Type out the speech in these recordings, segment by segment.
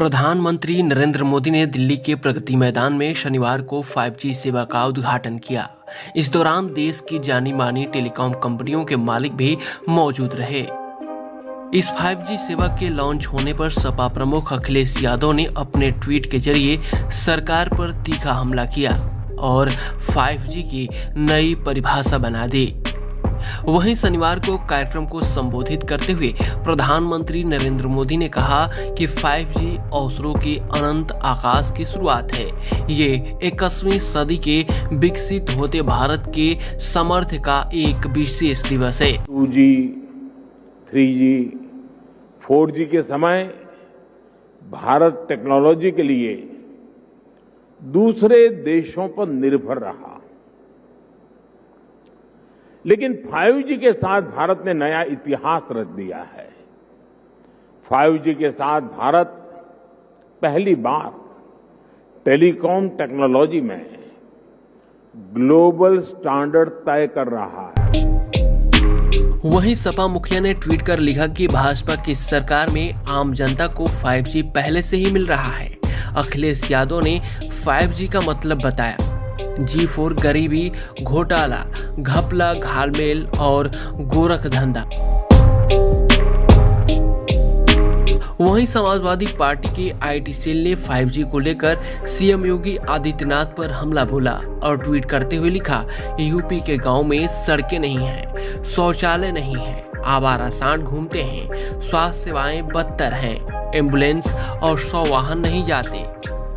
प्रधानमंत्री नरेंद्र मोदी ने दिल्ली के प्रगति मैदान में शनिवार को 5G सेवा का उद्घाटन किया। इस दौरान देश की जानी मानी टेलीकॉम कंपनियों के मालिक भी मौजूद रहे। इस 5G सेवा के लॉन्च होने पर सपा प्रमुख अखिलेश यादव ने अपने ट्वीट के जरिए सरकार पर तीखा हमला किया और 5G की नई परिभाषा बना दी। वहीं शनिवार को कार्यक्रम को संबोधित करते हुए प्रधानमंत्री नरेंद्र मोदी ने कहा कि 5G अवसरों के अनंत आकाश की शुरुआत है। ये 21वीं सदी के विकसित होते भारत के सामर्थ्य का एक विशेष दिवस है। 2G, 3G, 4G के समय भारत टेक्नोलॉजी के लिए दूसरे देशों पर निर्भर रहा, लेकिन 5G के साथ भारत ने नया इतिहास रच दिया है। 5G के साथ भारत पहली बार टेलीकॉम टेक्नोलॉजी में ग्लोबल स्टैंडर्ड तय कर रहा है। वहीं सपा मुखिया ने ट्वीट कर लिखा कि भाजपा की सरकार में आम जनता को 5G पहले से ही मिल रहा है। अखिलेश यादव ने 5G का मतलब बताया। G4 गरीबी, घोटाला, घपला, घालमेल और गोरख धंधा। वहीं समाजवादी पार्टी के IT सेल ने 5G को लेकर सीएम योगी आदित्यनाथ पर हमला बोला और ट्वीट करते हुए लिखा, यूपी के गांव में सड़कें नहीं हैं, शौचालय नहीं है, आवारा सांड घूमते हैं, स्वास्थ्य सेवाएं बदतर हैं, एम्बुलेंस और 100 वाहन नहीं जाते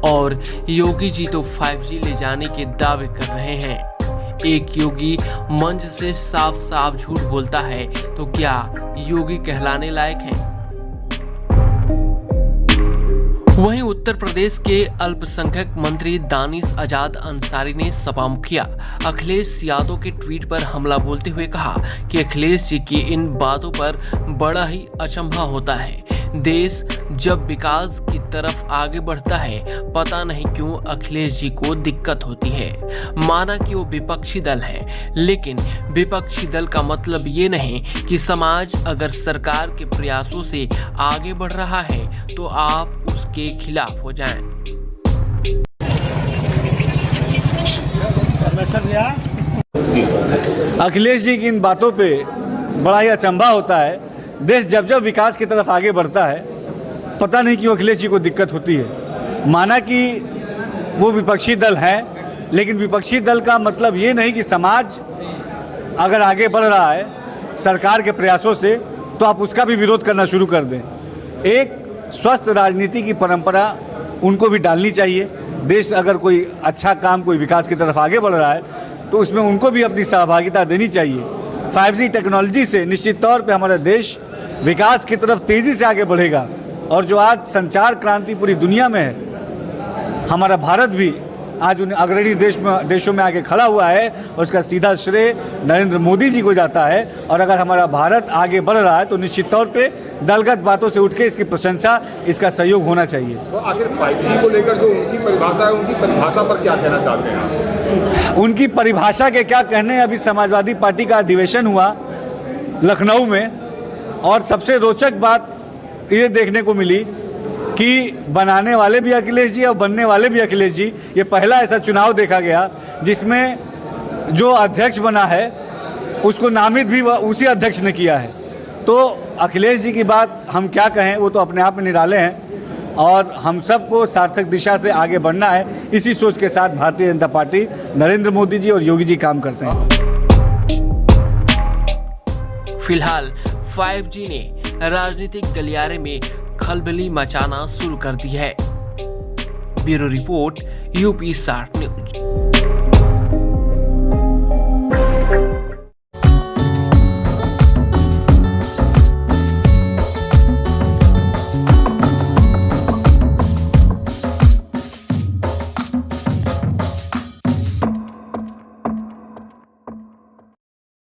और योगी जी तो 5G ले जाने के दावे कर रहे हैं। एक योगी मंच से साफ साफ झूठ बोलता है तो क्या योगी कहलाने लायक है? वहीं उत्तर प्रदेश के अल्पसंख्यक मंत्री दानिश आजाद अंसारी ने सपा मुखिया अखिलेश यादव के ट्वीट पर हमला बोलते हुए कहा कि अखिलेश जी की इन बातों पर बड़ा ही अचंभा होता है। देश जब विकास की तरफ आगे बढ़ता है, पता नहीं क्यों अखिलेश जी को दिक्कत होती है। माना कि वो विपक्षी दल है, लेकिन विपक्षी दल का मतलब ये नहीं कि समाज अगर सरकार के प्रयासों से आगे बढ़ रहा है तो आप उसके खिलाफ हो जाएं। अखिलेश जी की इन बातों पे बड़ा ही अचंभा होता है। देश जब जब विकास की तरफ आगे बढ़ता है, पता नहीं क्यों अखिलेश जी को दिक्कत होती है। माना कि वो विपक्षी दल है, लेकिन विपक्षी दल का मतलब ये नहीं कि समाज अगर आगे बढ़ रहा है सरकार के प्रयासों से तो आप उसका भी विरोध करना शुरू कर दें। एक स्वस्थ राजनीति की परंपरा उनको भी डालनी चाहिए। देश अगर कोई अच्छा काम, कोई विकास की तरफ आगे बढ़ रहा है तो उसमें उनको भी अपनी सहभागिता देनी चाहिए। 5G टेक्नोलॉजी से निश्चित तौर पे हमारा देश विकास की तरफ तेज़ी से आगे बढ़ेगा और जो आज संचार क्रांति पूरी दुनिया में है, हमारा भारत भी आज उन अग्रणी देशों में आगे खड़ा हुआ है और उसका सीधा श्रेय नरेंद्र मोदी जी को जाता है। और अगर हमारा भारत आगे बढ़ रहा है तो निश्चित तौर पे दलगत बातों से उठ के इसकी प्रशंसा, इसका सहयोग होना चाहिए। तो आखिर 5G को लेकर जो उनकी परिभाषा है, उनकी परिभाषा पर क्या कहना चाहते हैं? उनकी परिभाषा के क्या कहने। अभी समाजवादी पार्टी का अधिवेशन हुआ लखनऊ में और सबसे रोचक बात ये देखने को मिली कि बनाने वाले भी अखिलेश जी और बनने वाले भी अखिलेश जी। ये पहला ऐसा चुनाव देखा गया जिसमें जो अध्यक्ष बना है उसको नामित भी उसी अध्यक्ष ने किया है। तो अखिलेश जी की बात हम क्या कहें, वो तो अपने आप में निराले हैं और हम सबको सार्थक दिशा से आगे बढ़ना है। इसी सोच के साथ भारतीय जनता पार्टी, नरेंद्र मोदी जी और योगी जी काम करते हैं। फिलहाल 5G ने राजनीतिक गलियारे में खलबली मचाना शुरू कर दी है। Bureau report, UP 60 news.